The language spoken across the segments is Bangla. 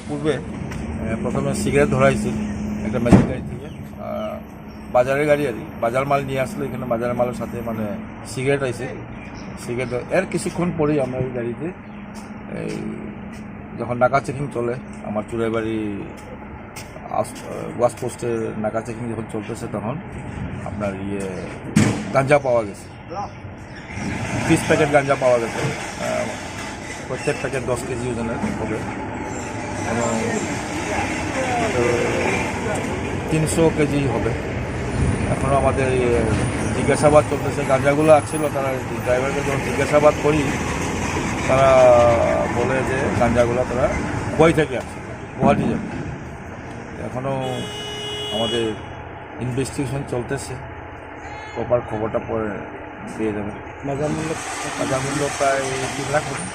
পূর্বে প্রথমে সিগারেট ধরাইছিল একটা ম্যাজিক গাড়ি থেকে, বাজারের গাড়ি আর কি, বাজার মাল নিয়ে আসলো এখানে। বাজারের মালের সাথে মানে সিগারেট আইছে। সিগারেট এর কিছুক্ষণ পরেই আমরা এই গাড়িতে যখন নাকা চেকিং চলে, আমার চুড়াইবাড়ি ওয়াশ পোস্টের নাকা চেকিং যখন চলতেছে, তখন আপনার গাঞ্জা পাওয়া গেছে, 20 প্যাকেট গাঞ্জা পাওয়া গেছে। প্রত্যেক প্যাকেট 10 কেজি ওজনের হবে এবং 300 কেজি হবে। এখনও আমাদের জিজ্ঞাসাবাদ চলতেছে। গাঞ্জাগুলো আসছিল, তারা ড্রাইভারকে যখন জিজ্ঞাসাবাদ করি, তারা বলে যে গাঞ্জাগুলো তারা গোয়াই থেকে আসছে, গুয়াহাটি যাবে। এখনও আমাদের ইনভেস্টিগেশন চলতেছে, প্রপার খবরটা পরে পেয়ে যাবে। বাজার মূল্য প্রায় 3 লাখ হবে,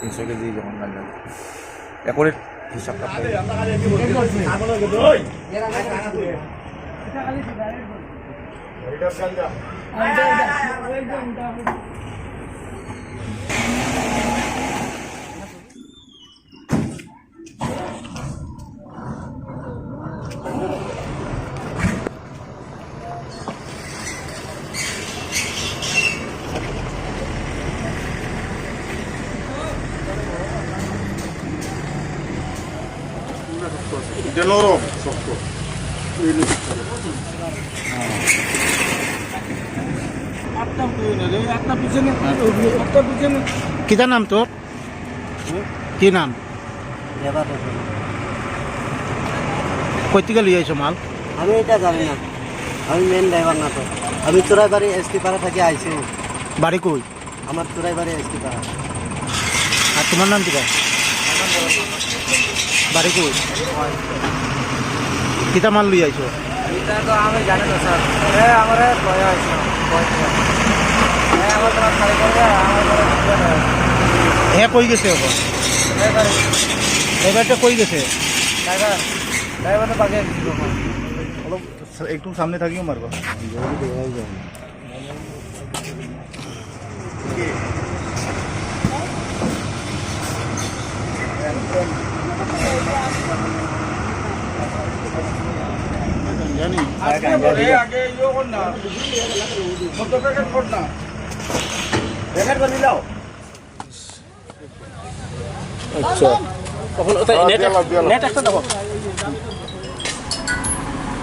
300 কেজি যখন গাঞ্জা। অ্যাকুরেট হিসাবটা নরম শক্ত। কিতা নাম তোর? কি নাম? কইতিকে লিয়ে আইছো মাল? আমি এটা জানি না, আমি মেন ড্রাইভার না তো। আমি চোরাইবাড়ি এসটি পাড়া থেকে আইছি। বাড়ি কই? আমার চোরাইবাড়ি এসটি পাড়া। আর তোমার নাম কিতা? বাড়ি কই? কিতা মাল লিয়ে আইছো? এটা তো আমি জানি না স্যার। আমার বয়া হয়েছে, আমার তোমার খালি করে আমার হে কই গেছে এখন? এবারটা কই গেছে? ড্রাইভার তো বাকি একটু সামনে থাকিও মারবো। জানি আগে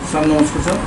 আচ্ছা নমস্কার স্যার।